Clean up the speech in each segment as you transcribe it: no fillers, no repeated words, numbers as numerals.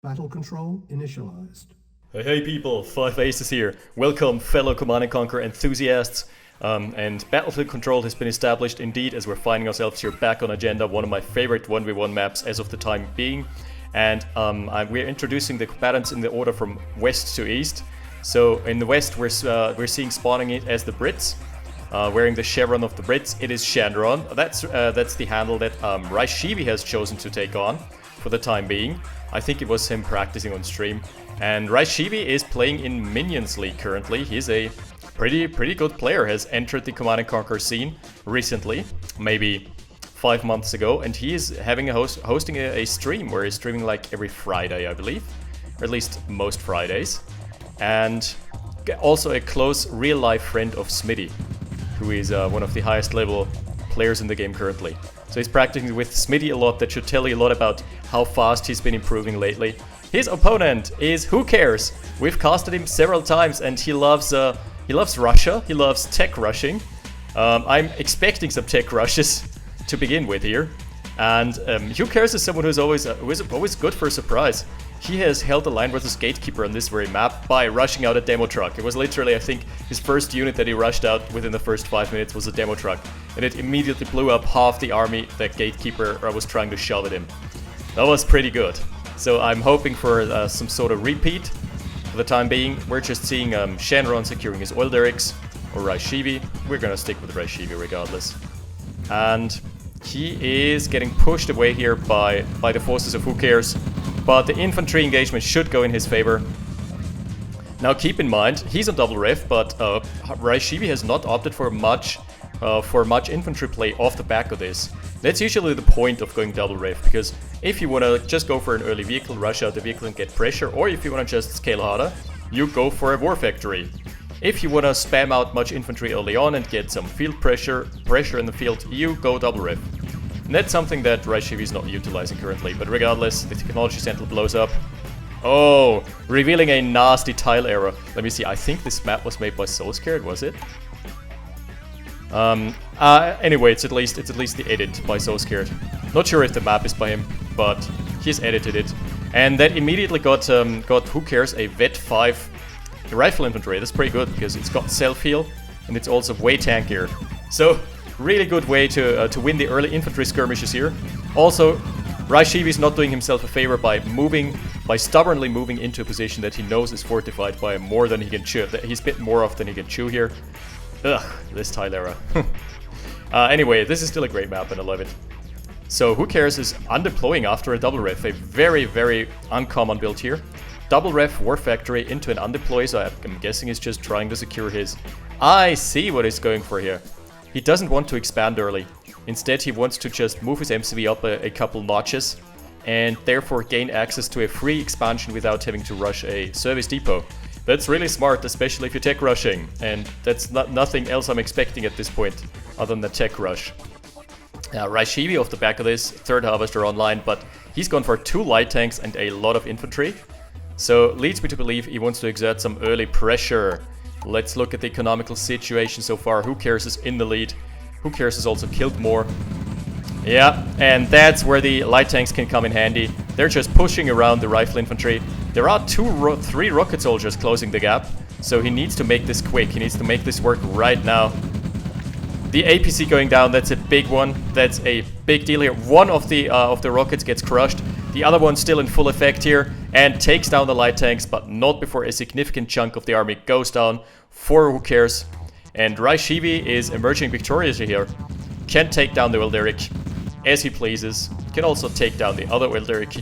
Battle control initialized. Hey people, 5 Aces here. Welcome fellow Command & Conquer enthusiasts. And Battlefield Control has been established indeed as we're finding ourselves here back on agenda, one of my favorite 1v1 maps as of the time being. And we're introducing the combatants in the order from west to east. So in the west we're seeing spawning it as the Brits, wearing the chevron of the Brits. It is Chandron. That's the handle that Raishiwi has chosen to take on for the time being. I think it was him practicing on stream. And Raishiwi is playing in Minions League currently. He's a pretty good player, has entered the Command & Conquer scene recently, maybe 5 months ago, and he is having hosting a stream where he's streaming like every Friday, I believe, or at least most Fridays. And also a close real-life friend of Smitty, who is one of the highest level players in the game currently. So he's practicing with Smitty a lot. That should tell you a lot about how fast he's been improving lately. His opponent is WhoCares. We've casted him several times, and he loves Russia. He loves tech rushing. I'm expecting some tech rushes to begin with here. And WhoCares is someone who's always good for a surprise. He has held the line versus Gatekeeper on this very map by rushing out a demo truck. It was literally, I think, his first unit that he rushed out within the first 5 minutes was a demo truck. And it immediately blew up half the army that Gatekeeper was trying to shove at him. That was pretty good. So I'm hoping for some sort of repeat. For the time being, we're just seeing Shenron securing his oil derricks, or Raishiwi. We're gonna stick with Raishiwi regardless. And he is getting pushed away here by the forces of WhoCares, but the infantry engagement should go in his favor. Now keep in mind, he's on double ref, but Raishiwi has not opted for much infantry play off the back of this. That's usually the point of going double ref, because if you want to just go for an early vehicle, rush out the vehicle and get pressure, or if you want to just scale harder, you go for a war factory. If you want to spam out much infantry early on and get some field pressure in the field, you go double ref. And that's something that Raishiwi is not utilizing currently, but regardless, the technology center blows up. Oh, revealing a nasty tile error. Let me see, I think this map was made by SoScared, was it? Anyway, it's at least the edit by SoScared. Not sure if the map is by him, but he's edited it. And that immediately got WhoCares a Vet 5 rifle infantry. That's pretty good because it's got self-heal and it's also way tankier. So really good way to win the early infantry skirmishes here. Also, Raishiwi is not doing himself a favor by stubbornly moving into a position that he knows is fortified by more than he can chew. He's bit more off than he can chew here. Ugh, this tile error. Anyway, this is still a great map and I love it. So WhoCares is undeploying after a double ref, a very uncommon build here. Double ref war factory into an undeploy, so I'm guessing he's just trying to secure his. I see what he's going for here. He doesn't want to expand early. Instead, he wants to just move his MCV up a couple notches and therefore gain access to a free expansion without having to rush a service depot. That's really smart, especially if you're tech rushing, and that's nothing else I'm expecting at this point other than the tech rush. Raishiwi off the back of this, third harvester online, but he's gone for 2 light tanks and a lot of infantry. So leads me to believe he wants to exert some early pressure. Let's look at the economical situation so far. WhoCares is in the lead. WhoCares has also killed more. Yeah, and that's where the light tanks can come in handy. They're just pushing around the rifle infantry. There are 3 rocket soldiers closing the gap, so he needs to make this quick. He needs to make this work right now. The APC going down, that's a big one. That's a big deal here. One of the rockets gets crushed. The other one's still in full effect here and takes down the light tanks, but not before a significant chunk of the army goes down for WhoCares. And Raishiwi is emerging victorious here. Can take down the oil derrick as he pleases. Can also take down the other oil derrick.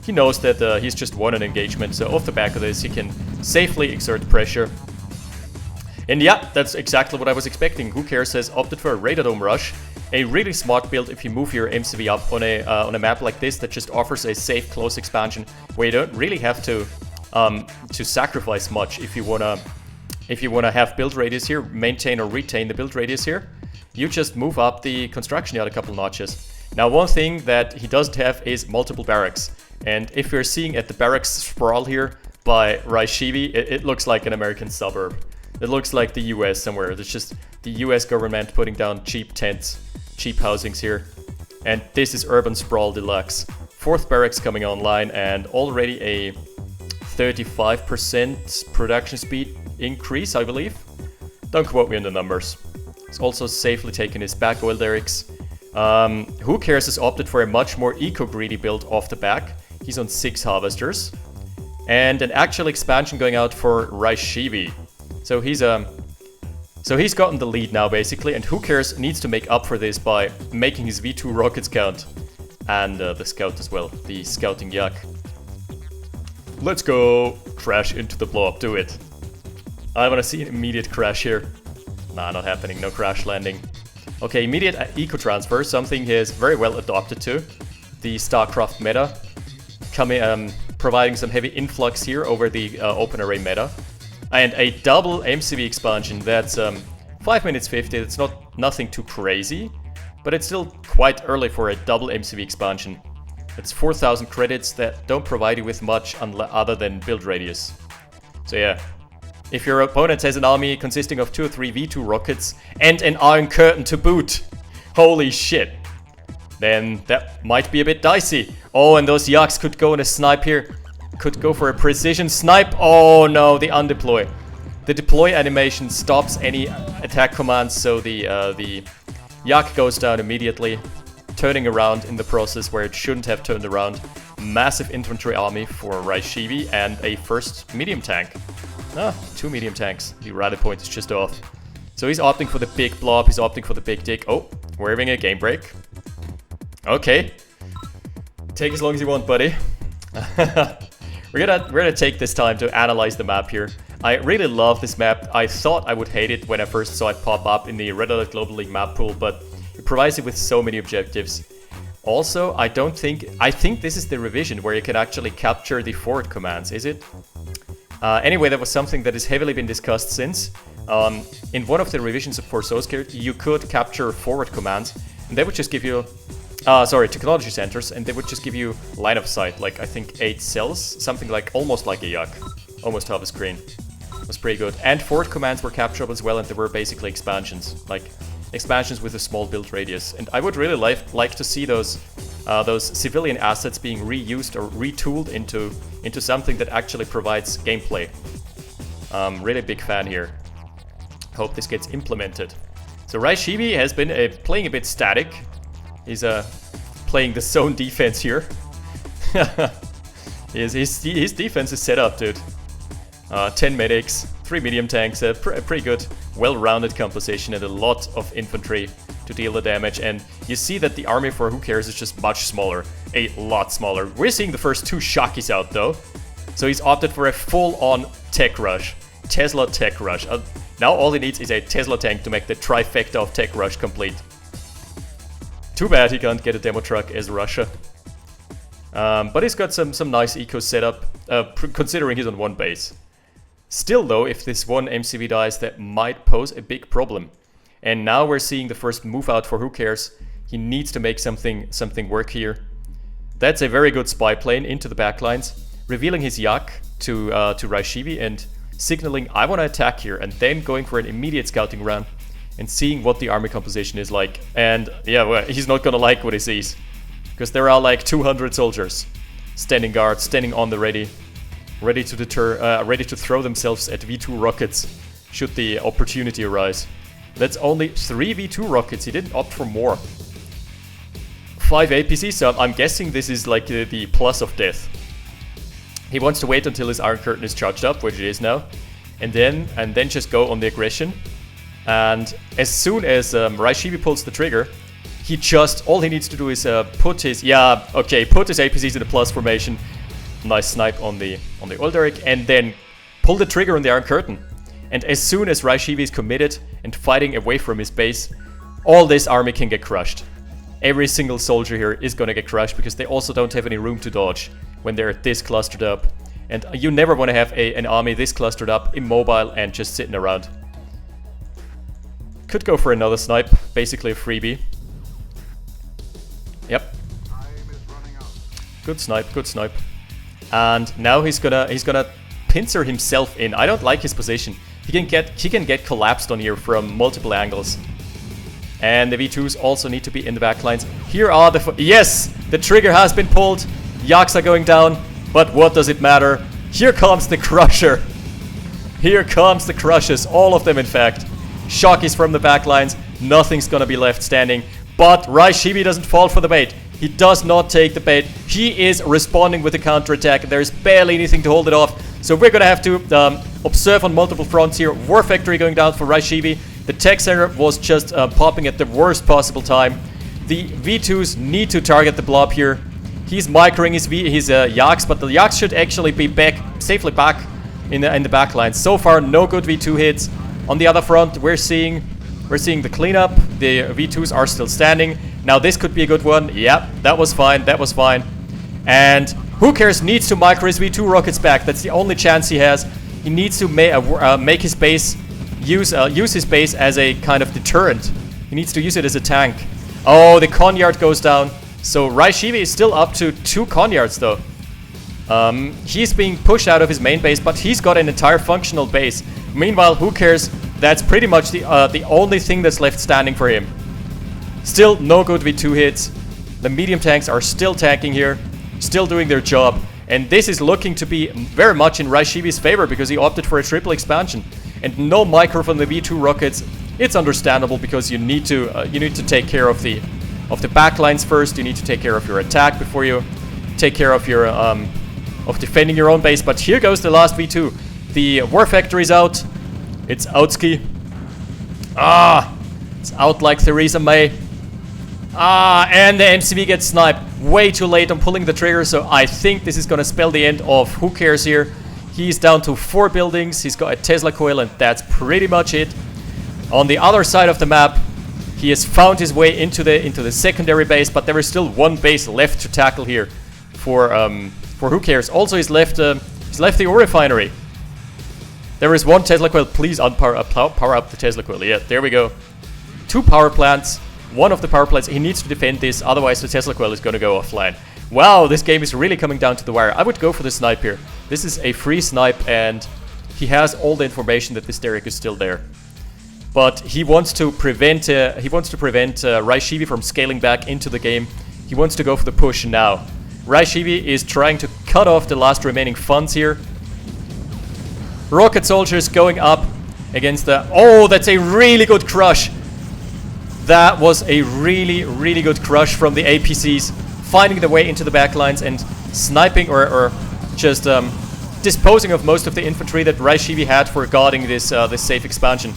He knows that he's just won an engagement, so off the back of this he can safely exert pressure. And yeah, that's exactly what I was expecting. WhoCares has opted for a Radar Dome rush. A really smart build if you move your MCV up on a map like this that just offers a safe close expansion where you don't really have to sacrifice much if you wanna have build radius here, maintain or retain the build radius here. You just move up the construction yard a couple notches. Now one thing that he doesn't have is multiple barracks. And if you're seeing at the barracks sprawl here by Raishiwi, it looks like an American suburb. It looks like the US somewhere. It's just the US government putting down cheap tents, cheap housings here. And this is urban sprawl deluxe. 4th barracks coming online, and already a 35% production speed increase, I believe. Don't quote me on the numbers. He's also safely taken his back oil derricks. WhoCares has opted for a much more eco-greedy build off the back. He's on 6 harvesters. And an actual expansion going out for Raishiwi. So he's gotten the lead now, basically, and WhoCares needs to make up for this by making his V2 rockets count. And the scout as well, the scouting yak. Let's go crash into the blob, do it. I want to see an immediate crash here. Nah, not happening, no crash landing. Okay, immediate eco-transfer, something he has very well adopted to. The StarCraft meta, providing some heavy influx here over the OpenRA meta. And a double MCV expansion, that's 5 minutes 50, that's nothing too crazy. But it's still quite early for a double MCV expansion. It's 4,000 credits that don't provide you with much other than build radius. So yeah, if your opponent has an army consisting of 2 or 3 V2 rockets and an Iron Curtain to boot, holy shit, then that might be a bit dicey. Oh, and those yaks could go in a snipe here. Could go for a precision snipe. Oh no, the undeploy. The deploy animation stops any attack commands, so the yak goes down immediately, turning around in the process where it shouldn't have turned around. Massive infantry army for Raishiwi and a first medium tank. 2 medium tanks. The rally point is just off. So he's opting for the big blob, he's opting for the big dick. Oh, we're having a game break. Okay. Take as long as you want, buddy. We're gonna take this time to analyze the map here. I really love this map. I thought I would hate it when I first saw it pop up in the Red Alert Global League map pool, but it provides you with so many objectives. Also, I think this is the revision where you can actually capture the forward commands, is it? Anyway, that was something that has heavily been discussed since. In one of the revisions for WhoCares, you could capture forward commands, and they would just give you technology centers, and they would just give you line of sight, like I think 8 cells, something like almost like a yak, almost half a screen. It was pretty good. And forward commands were capturable as well, and they were basically expansions, like expansions with a small build radius. And I would really like to see those civilian assets being reused or retooled into something that actually provides gameplay. Really big fan here. Hope this gets implemented. So Raishiwi has been playing a bit static. He's playing the zone defense here. His defense is set up, dude. 10 medics, 3 medium tanks, a pretty good, well-rounded composition, and a lot of infantry to deal the damage. And you see that the army for WhoCares is just much smaller, a lot smaller. We're seeing the first 2 Shakis out though, so he's opted for a full-on tech rush, Tesla tech rush. Now all he needs is a Tesla tank to make the trifecta of tech rush complete. Too bad he can't get a demo truck as Russia. But he's got some nice eco setup, considering he's on 1 base. Still though, if this one MCV dies, that might pose a big problem. And now we're seeing the first move out for WhoCares. He needs to make something work here. That's a very good spy plane into the backlines, revealing his yak to Raishiwi and signaling I want to attack here, and then going for an immediate scouting run and seeing what the army composition is like. And yeah, well, he's not gonna like what he sees, because there are like 200 soldiers standing guard, standing on the ready to throw themselves at V2 rockets should the opportunity arise. That's only 3 V2 rockets, he didn't opt for more. 5 APCs, so I'm guessing this is like the plus of death. He wants to wait until his Iron Curtain is charged up, which it is now, and then just go on the aggression. And as soon as Raishiwi pulls the trigger, all he needs to do is put his APCs in a plus formation. Nice snipe on the oil derrick, and then pull the trigger on the Iron Curtain. And as soon as Raishiwi is committed and fighting away from his base, all this army can get crushed. Every single soldier here is gonna get crushed because they also don't have any room to dodge when they're this clustered up. And you never want to have an army this clustered up, immobile, and just sitting around. Could go for another snipe, basically a freebie. Yep. Good snipe, good snipe. And now he's gonna pincer himself in. I don't like his position. He can get collapsed on here from multiple angles. And the V2s also need to be in the backlines. Here are the... Yes! The trigger has been pulled. Yaks are going down. But what does it matter? Here comes the Crusher. Here comes the Crushers. All of them, in fact. Shockies from the backlines. Nothing's gonna be left standing. But Raishiwi doesn't fall for the bait. He does not take the bait. He is responding with a counterattack. There's barely anything to hold it off. So we're gonna have to observe on multiple fronts here. War Factory going down for Raishiwi. The tech center was just popping at the worst possible time. The V2s need to target the blob here. He's microing his Yaks, but the Yaks should actually be safely back in the back line. So far, no good V2 hits. On the other front, we're seeing the cleanup. The V2s are still standing. Now this could be a good one. Yep, that was fine. That was fine. And WhoCares needs to micro his V2 rockets back. That's the only chance he has. He needs to make his base use his base as a kind of deterrent. He needs to use it as a tank. Oh, the Conyard goes down. So Raishiwi is still up to 2 Conyards though. He's being pushed out of his main base, but he's got an entire functional base. Meanwhile, WhoCares, that's pretty much the only thing that's left standing for him. Still no good V2 hits. The medium tanks are still tanking here, still doing their job. And this is looking to be very much in Raishiwi's favor because he opted for a triple expansion. And no micro from the V2 rockets. It's understandable because you need to take care of the backlines first. You need to take care of your attack before you take care of your of defending your own base. But here goes the last V2. The War Factory's out. It's outski. It's out like Theresa May. And the MCV gets sniped way too late on pulling the trigger. So I think this is gonna spell the end of WhoCares here. He's down to 4 buildings. He's got a Tesla coil, and that's pretty much it. On the other side of the map, he has found his way into the secondary base, but there is still one base left to tackle here for WhoCares. Also, he's left the ore refinery. There is one Tesla coil. Please power up the Tesla coil. Yeah, there we go. 2 power plants. One of the power plants. He needs to defend this, otherwise the Tesla coil is going to go offline. Wow, this game is really coming down to the wire. I would go for the snipe here. This is a free snipe, and he has all the information that this Derrick is still there. But he wants to prevent Raishiwi from scaling back into the game. He wants to go for the push now. Raishiwi is trying to cut off the last remaining funds here. Rocket soldiers going up against the... Oh, that's a really good crush. That was a really, really good crush from the APCs. Finding the way into the backlines and sniping or just disposing of most of the infantry that Raishiwi had for guarding this safe expansion.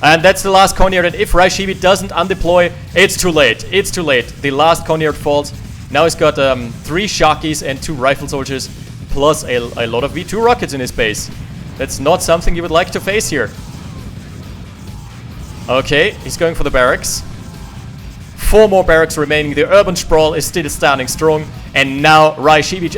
And that's the last Conyard, and if Raishiwi doesn't undeploy, it's too late. It's too late. The last Conyard falls. Now he's got 3 Shockies and 2 rifle soldiers, plus a lot of V2 rockets in his base. That's not something you would like to face here. Okay, he's going for the barracks. 4 more barracks remaining. The urban sprawl is still standing strong. And now Raishiwi,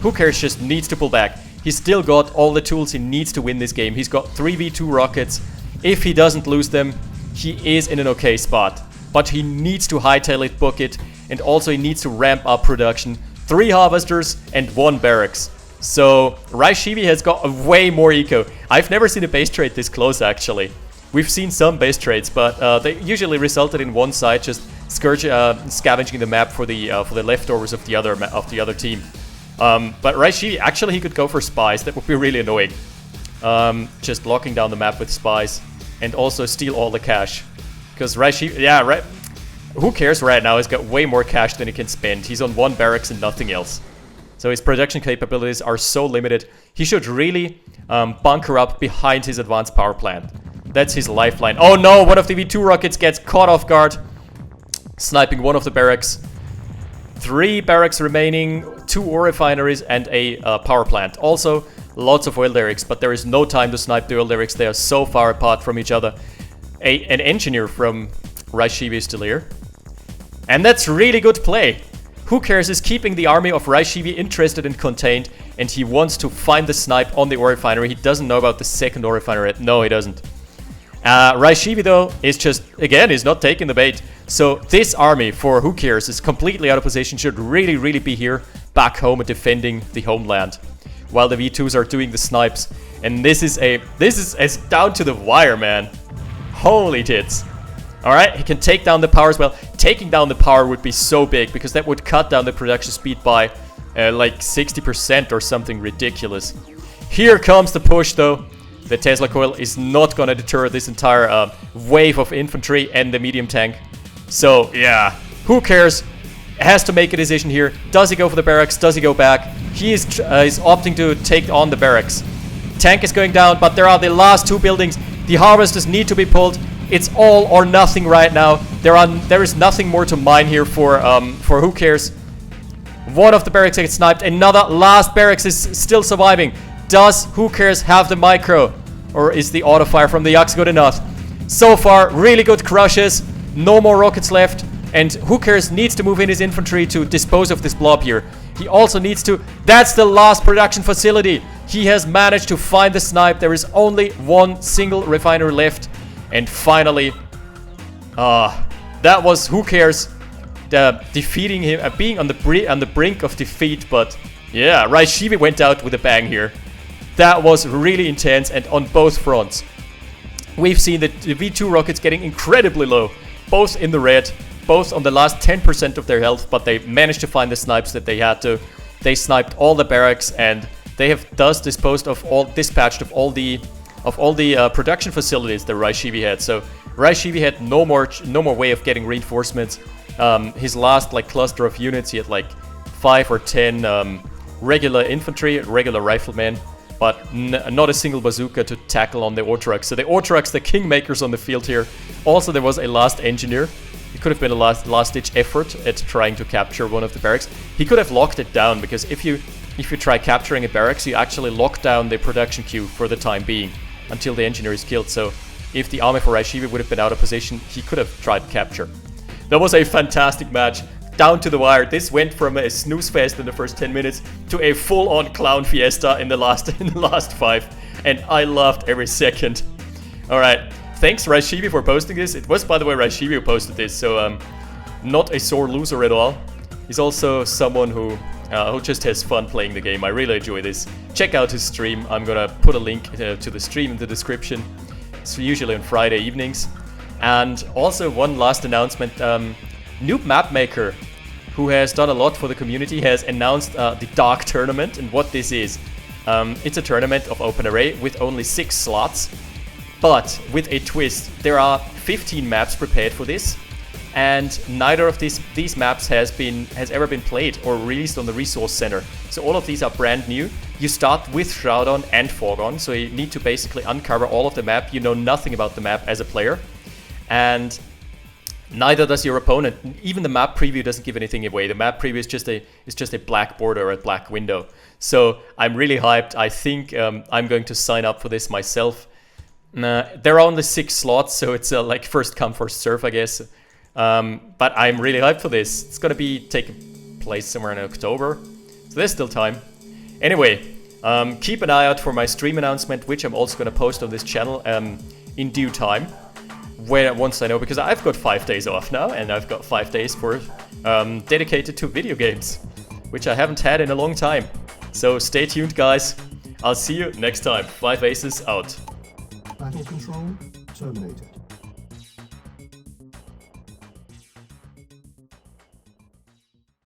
WhoCares just needs to pull back. He's still got all the tools he needs to win this game. He's got 3 V2 rockets. If he doesn't lose them, he is in an okay spot. But he needs to hightail it, book it. And also he needs to ramp up production. 3 harvesters and 1 barracks. So Raishiwi has got a way more eco. I've never seen a base trade this close, actually. We've seen some base trades, but they usually resulted in one side just scavenging the map for the leftovers of the other team. But Raishiwi, actually, he could go for spies. That would be really annoying. Just locking down the map with spies and also steal all the cash. Because Raishiwi, yeah, right. WhoCares right now has got way more cash than he can spend. He's on 1 barracks and nothing else. So his production capabilities are so limited. He should really bunker up behind his advanced power plant. That's his lifeline. Oh no, one of the V2 rockets gets caught off guard. Sniping one of the barracks. 3 barracks remaining, 2 ore refineries, and a power plant. Also, lots of oil derricks, but there is no time to snipe the oil derricks. They are so far apart from each other. An engineer from Raishiwi is still here. And that's really good play. WhoCares is keeping the army of Raishiwi interested and contained, and he wants to find the snipe on the ore refinery. He doesn't know about the second ore refinery. No, he doesn't. Raishiwi, though, is just, again, is not taking the bait. So this army for WhoCares is completely out of position, should really, really be here, back home and defending the homeland, while the V2s are doing the snipes. And this is as down to the wire, man. Holy tits. Alright, he can take down the power as well. Taking down the power would be so big, because that would cut down the production speed by like 60% or something ridiculous. Here comes the push though. The Tesla coil is not gonna deter this entire wave of infantry and the medium tank. So yeah, WhoCares has to make a decision here. Does he go for the barracks? Does he go back? He is opting to take on the barracks. Tank is going down, but there are the last 2 buildings. The harvesters need to be pulled. It's all or nothing right now. There is nothing more to mine here for WhoCares. One of the barracks gets sniped. Another last barracks is still surviving. Does WhoCares have the micro? Or is the auto fire from the Yaks good enough? So far, really good crushes. No more rockets left. And WhoCares needs to move in his infantry to dispose of this blob here. He also needs to... That's the last production facility. He has managed to find the snipe. There is only one single refinery left. And finally, that was WhoCares defeating him, being on the brink of defeat. But yeah, Raishiwi went out with a bang here. That was really intense and on both fronts. We've seen the V2 rockets getting incredibly low, both in the red, both on the last 10% of their health, but they managed to find the snipes that they had to. They sniped all the barracks, and they have thus dispatched of all the production facilities that Raishiwi had. So Raishiwi had no more way of getting reinforcements. His last cluster of units, he had 5 or 10 regular infantry, regular riflemen, but not a single bazooka to tackle on the ore trucks. So the ore trucks, the kingmakers on the field here. Also, there was a last engineer. It could have been a last-ditch effort at trying to capture one of the barracks. He could have locked it down, because if you try capturing a barracks, you actually lock down the production queue for the time being until the engineer is killed. So if the army for Raishiwi would have been out of position, he could have tried to capture. That was a fantastic match. Down to the wire. This went from a snooze fest in the first 10 minutes to a full-on clown fiesta in the last 5, and I loved every second. All right, thanks Raishiwi for posting this. It was, by the way, Raishiwi who posted this, so not a sore loser at all. He's also someone who just has fun playing the game. I really enjoy this. Check out his stream. I'm gonna put a link to the stream in the description. It's usually on Friday evenings. And also one last announcement. Noob Mapmaker, who has done a lot for the community, has announced the Dark Tournament. And what this is, it's a tournament of OpenRA with only 6 slots, but with a twist. There are 15 maps prepared for this, and neither of these maps has ever been played or released on the Resource Center. So all of these are brand new. You start with Shroudon and Fogon, so you need to basically uncover all of the map. You know nothing about the map as a player, and neither does your opponent. Even the map preview doesn't give anything away. The map preview is just a black border or a black window. So I'm really hyped. I think I'm going to sign up for this myself. There are only 6 slots, so it's first come first serve, I guess. But I'm really hyped for this. It's gonna take place somewhere in October, so there's still time. Anyway, keep an eye out for my stream announcement, which I'm also gonna post on this channel in due time. Once I know, because I've got 5 days off now, and I've got 5 days for dedicated to video games, which I haven't had in a long time. So stay tuned, guys. I'll see you next time. 5 Aces out. Battle control terminated.